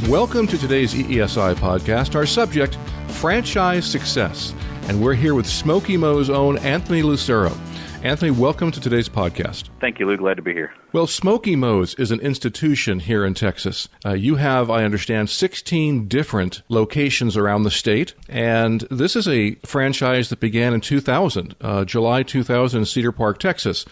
Welcome to today's EESI podcast. Our subject, franchise success. And we're here with Smokey Mo's own Anthony Lucero. Anthony, welcome to today's podcast. Thank you, Lou. Glad to be here. Well, Smokey Mo's is an institution here in Texas. You have, I understand, 16 different locations around the state, and this is a franchise that began in 2000, July 2000 in Cedar Park, Texas.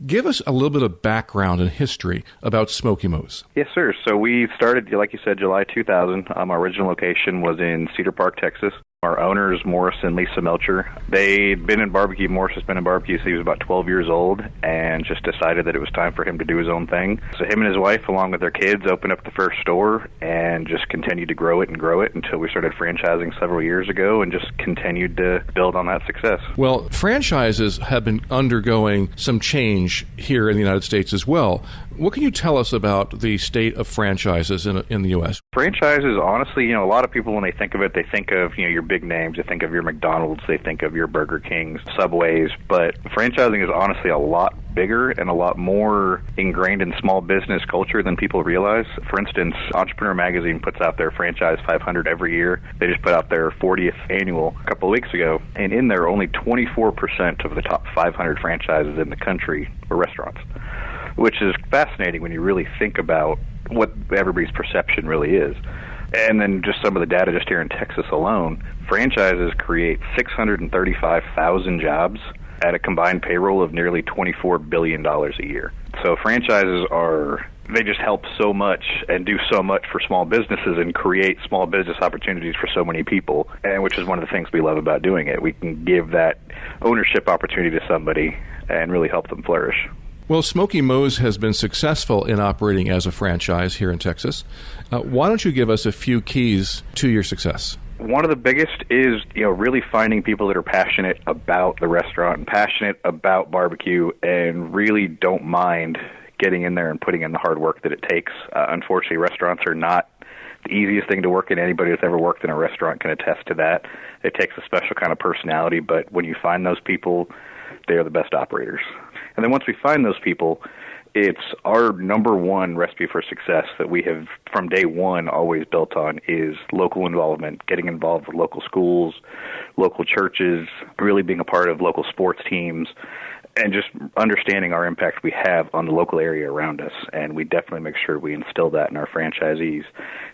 Give us a little bit of background and history about Smokey Mo's. Yes, sir. So we started, like you said, July 2000. Our original location was in Cedar Park, Texas. Our owners, Morris and Lisa Melchor, they'd been in barbecue. Morris has been in barbecue since he was about 12 years old and just decided that it was time for him to do his own thing. So him and his wife, along with their kids, opened up the first store and just continued to grow it until we started franchising several years ago and just continued to build on that success. Well, franchises have been undergoing some change here in the United States as well. What can you tell us about the state of franchises in the U.S.? Franchises, honestly, a lot of people, when they think of it, they think of, your big names. They think of your McDonald's. They think of your Burger Kings, Subways. But franchising is honestly a lot bigger and a lot more ingrained in small business culture than people realize. For instance, Entrepreneur Magazine puts out their Franchise 500 every year. They just put out their 40th annual a couple of weeks ago. And in there, only 24% of the top 500 franchises in the country were restaurants, which is fascinating when you really think about what everybody's perception really is. And then just some of the data just here in Texas alone, franchises create 635,000 jobs at a combined payroll of nearly $24 billion a year. So franchises they just help so much and do so much for small businesses and create small business opportunities for so many people, and which is one of the things we love about doing it. We can give that ownership opportunity to somebody and really help them flourish. Well, Smokey Mo's has been successful in operating as a franchise here in Texas. Why don't you give us a few keys to your success? One of the biggest is, really finding people that are passionate about the restaurant and passionate about barbecue and really don't mind getting in there and putting in the hard work that it takes. Unfortunately, restaurants are not the easiest thing to work in. Anybody that's ever worked in a restaurant can attest to that. It takes a special kind of personality, but when you find those people, they are the best operators. And then once we find those people, it's our number one recipe for success that we have from day one always built on is local involvement, getting involved with local schools, local churches, really being a part of local sports teams, and just understanding our impact we have on the local area around us. And we definitely make sure we instill that in our franchisees,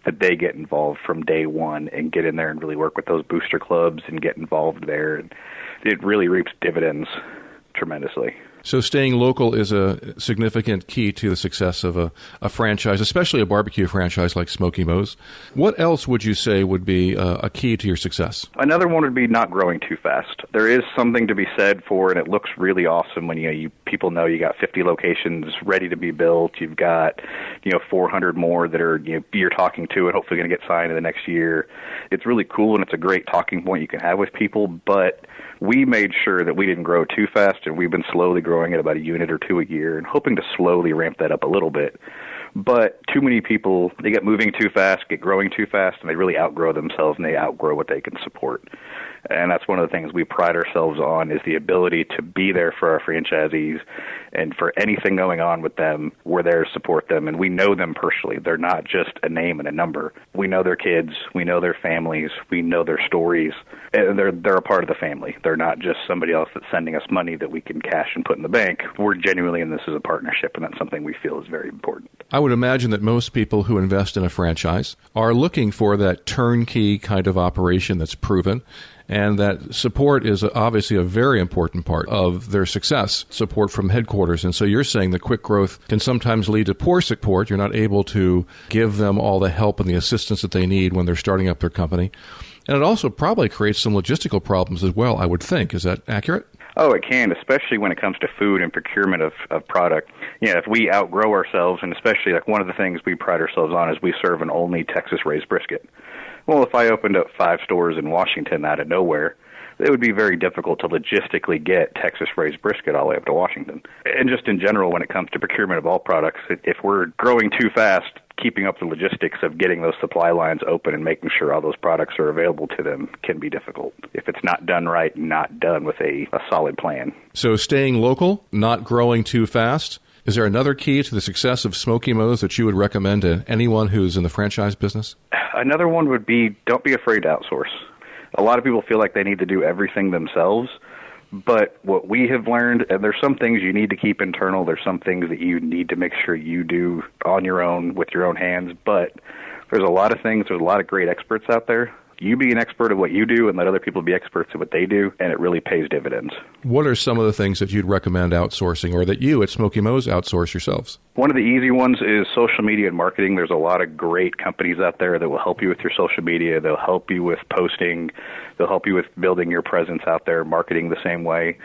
that they get involved from day one and get in there and really work with those booster clubs and get involved there. And it really reaps dividends tremendously. So staying local is a significant key to the success of a franchise, especially a barbecue franchise like Smokey Mo's. What else would you say would be a key to your success? Another one would be not growing too fast. There is something to be said for, and it looks really awesome when people know you got 50 locations ready to be built. You've got 400 more that are you're talking to and hopefully going to get signed in the next year. It's really cool, and it's a great talking point you can have with people, but we made sure that we didn't grow too fast, and we've been slowly growing at about a unit or two a year and hoping to slowly ramp that up a little bit. But too many people, they get moving too fast, get growing too fast, and they really outgrow themselves, and they outgrow what they can support. And that's one of the things we pride ourselves on is the ability to be there for our franchisees, and for anything going on with them, we're there to support them, and we know them personally. They're not just a name and a number. We know their kids, we know their families, we know their stories, and they're a part of the family. They're not just somebody else that's sending us money that we can cash and put in the bank. We're genuinely in this as a partnership, and that's something we feel is very important. I would imagine that most people who invest in a franchise are looking for that turnkey kind of operation that's proven, and that support is obviously a very important part of their success, support from headquarters. And so you're saying that quick growth can sometimes lead to poor support. You're not able to give them all the help and the assistance that they need when they're starting up their company. And it also probably creates some logistical problems as well, I would think. Is that accurate? Oh, it can, especially when it comes to food and procurement of product. If we outgrow ourselves, and especially like one of the things we pride ourselves on is we serve an only Texas-raised brisket. Well, if I opened up 5 stores in Washington out of nowhere, it would be very difficult to logistically get Texas-raised brisket all the way up to Washington. And just in general, when it comes to procurement of all products, if we're growing too fast, keeping up the logistics of getting those supply lines open and making sure all those products are available to them can be difficult if it's not done right and not done with a solid plan. So staying local, not growing too fast. Is there another key to the success of Smokey Mo's that you would recommend to anyone who's in the franchise business? Another one would be don't be afraid to outsource. A lot of people feel like they need to do everything themselves, but what we have learned, and there's some things you need to keep internal, there's some things that you need to make sure you do on your own with your own hands, but there's a lot of things, there's a lot of great experts out there. You be an expert at what you do and let other people be experts at what they do, and it really pays dividends. What are some of the things that you'd recommend outsourcing or that you at Smokey Mo's outsource yourselves? One of the easy ones is social media and marketing. There's a lot of great companies out there that will help you with your social media. They'll help you with posting. They'll help you with building your presence out there, marketing the same way.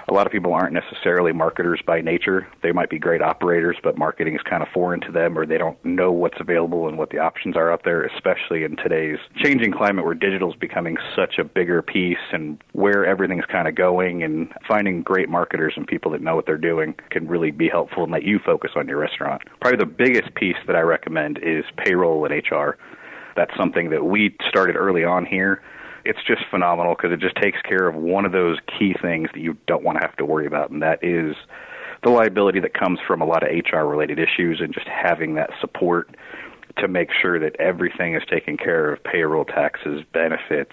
A lot of people aren't necessarily marketers by nature. They might be great operators, but marketing is kind of foreign to them, or they don't know what's available and what the options are out there, especially in today's changing climate where digital is becoming such a bigger piece and where everything's kind of going. And finding great marketers and people that know what they're doing can really be helpful and let you focus on your restaurant. Probably the biggest piece that I recommend is payroll and HR. That's something that we started early on here. It's just phenomenal because it just takes care of one of those key things that you don't want to have to worry about, and that is the liability that comes from a lot of HR-related issues and just having that support to make sure that everything is taken care of, payroll, taxes, benefits.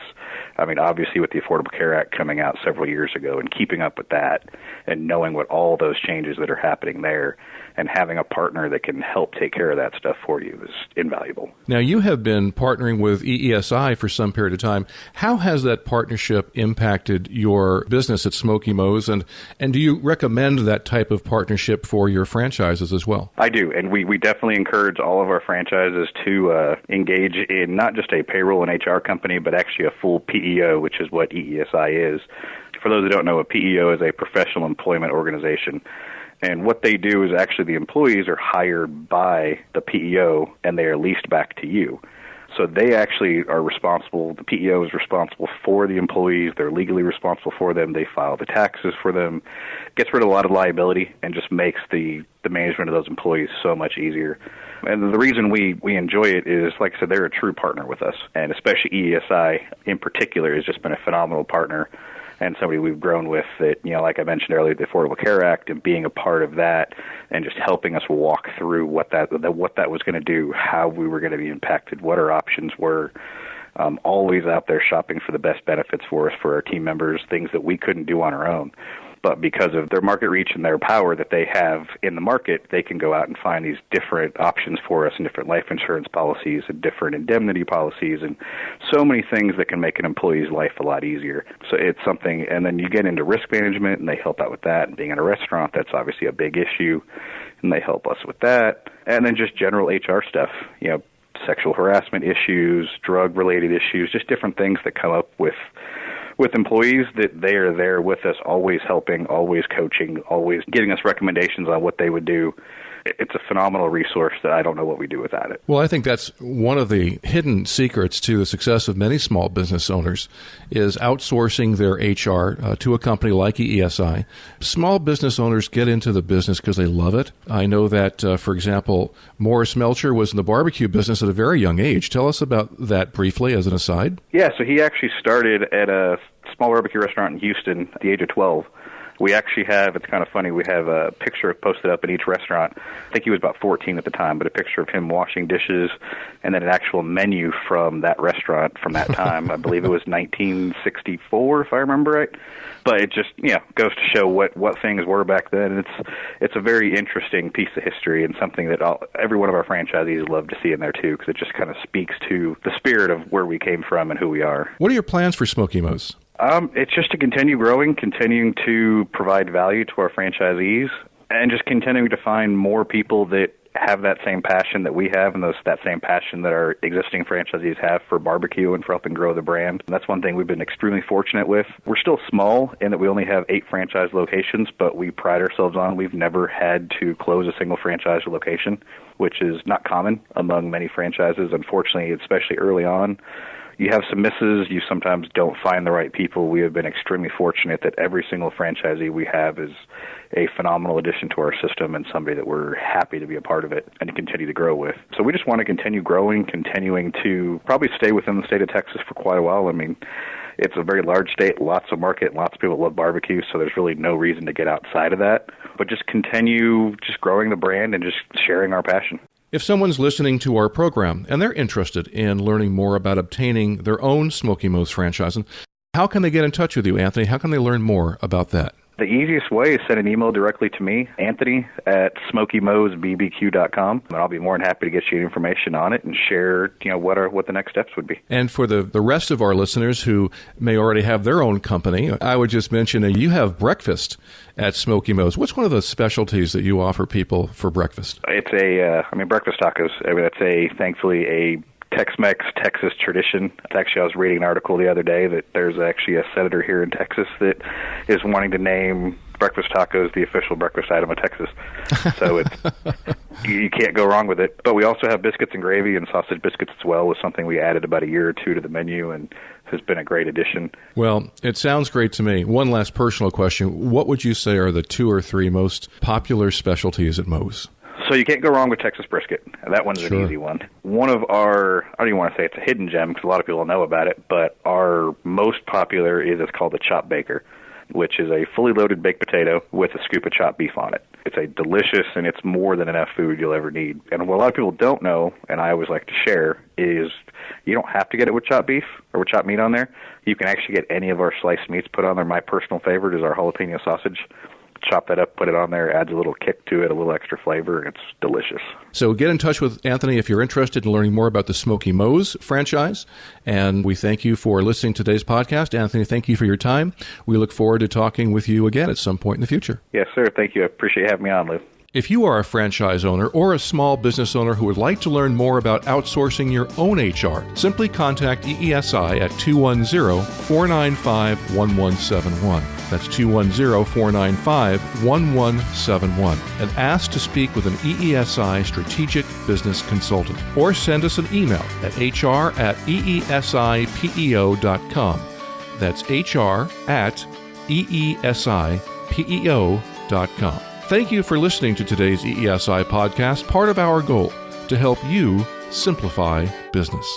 I mean, obviously with the Affordable Care Act coming out several years ago and keeping up with that and knowing what all those changes that are happening there and having a partner that can help take care of that stuff for you is invaluable. Now, you have been partnering with EESI for some period of time. How has that partnership impacted your business at Smokey Mo's, and do you recommend that type of partnership for your franchises as well? I do, and we definitely encourage all of our franchises to engage in not just a payroll and HR company, but actually a full PEO, which is what EESI is. For those who don't know, a PEO is a professional employment organization. And what they do is actually the employees are hired by the PEO and they are leased back to you. So they actually are responsible, the PEO is responsible for the employees, they're legally responsible for them, they file the taxes for them, gets rid of a lot of liability and just makes the management of those employees so much easier. And the reason we enjoy it is, like I said, they're a true partner with us, and especially EESI in particular has just been a phenomenal partner and somebody we've grown with that, you know, like I mentioned earlier, the Affordable Care Act and being a part of that and just helping us walk through what that was going to do, how we were going to be impacted, what our options were. Always out there shopping for the best benefits for us, for our team members, things that we couldn't do on our own. But because of their market reach and their power that they have in the market, they can go out and find these different options for us and different life insurance policies and different indemnity policies and so many things that can make an employee's life a lot easier. So it's something, and then you get into risk management and they help out with that. And being in a restaurant, that's obviously a big issue, and they help us with that. And then just general HR stuff, you know, sexual harassment issues, drug-related issues, just different things that come up with employees, that they are there with us, always helping, always coaching, always giving us recommendations on what they would do. It's a phenomenal resource that I don't know what we do without it. Well, I think that's one of the hidden secrets to the success of many small business owners is outsourcing their HR to a company like EESI. Small business owners get into the business because they love it. I know that, for example, Morris Melchor was in the barbecue business at a very young age. Tell us about that briefly as an aside. Yeah, so he actually started at a small barbecue restaurant in Houston at the age of 12. We actually have, it's kind of funny, we have a picture posted up in each restaurant. I think he was about 14 at the time, but a picture of him washing dishes and then an actual menu from that restaurant from that time. I believe it was 1964, if I remember right. But it just, you know, goes to show what things were back then. It's a very interesting piece of history and something that every one of our franchisees love to see in there, too, because it just kind of speaks to the spirit of where we came from and who we are. What are your plans for Smokey Mo's? It's just to continue growing, continuing to provide value to our franchisees, and just continuing to find more people that have that same passion that we have and that same passion that our existing franchisees have for barbecue and for helping grow the brand. And that's one thing we've been extremely fortunate with. We're still small in that we only have 8 franchise locations, but we pride ourselves on we've never had to close a single franchise location, which is not common among many franchises, unfortunately, especially early on. You have some misses. You sometimes don't find the right people. We have been extremely fortunate that every single franchisee we have is a phenomenal addition to our system and somebody that we're happy to be a part of it and to continue to grow with. So we just want to continue growing, continuing to probably stay within the state of Texas for quite a while. I mean, it's a very large state, lots of market, lots of people love barbecue, so there's really no reason to get outside of that. But just continue just growing the brand and just sharing our passion. If someone's listening to our program and they're interested in learning more about obtaining their own Smokey Mo's franchising, how can they get in touch with you, Anthony? How can they learn more about that? The easiest way is send an email directly to me, Anthony at SmokeyMosBBQ.com, and I'll be more than happy to get you information on it and share, what the next steps would be. And for the rest of our listeners who may already have their own company, I would just mention that you have breakfast at Smokey Mo's. What's one of the specialties that you offer people for breakfast? It's breakfast tacos. It's thankfully a Tex-Mex Texas tradition. Actually, I was reading an article the other day that there's actually a senator here in Texas that is wanting to name breakfast tacos the official breakfast item of Texas. So you can't go wrong with it. But we also have biscuits and gravy, and sausage biscuits as well was something we added about a year or two to the menu and has been a great addition. Well, it sounds great to me. One last personal question. What would you say are the 2 or 3 most popular specialties at Mo's? So you can't go wrong with Texas brisket. That one's an easy one. One of our, I don't even want to say it's a hidden gem because a lot of people know about it, but our most popular is it's called the Chopped Baker, which is a fully loaded baked potato with a scoop of chopped beef on it. It's a delicious, and it's more than enough food you'll ever need. And what a lot of people don't know, and I always like to share, is you don't have to get it with chopped beef or with chopped meat on there. You can actually get any of our sliced meats put on there. My personal favorite is our jalapeno sausage. Chop that up, put it on there, adds a little kick to it, a little extra flavor, and it's delicious. So get in touch with Anthony if you're interested in learning more about the Smokey Mo's franchise. And we thank you for listening to today's podcast. Anthony, thank you for your time. We look forward to talking with you again at some point in the future. Yes, sir. Thank you. I appreciate having me on, Lou. If you are a franchise owner or a small business owner who would like to learn more about outsourcing your own HR, simply contact EESI at 210-495-1171. That's 210-495-1171. And ask to speak with an EESI strategic business consultant. Or send us an email at hr@eesipeo.com. That's hr@eesipeo.com. Thank you for listening to today's EESI podcast, part of our goal to help you simplify business.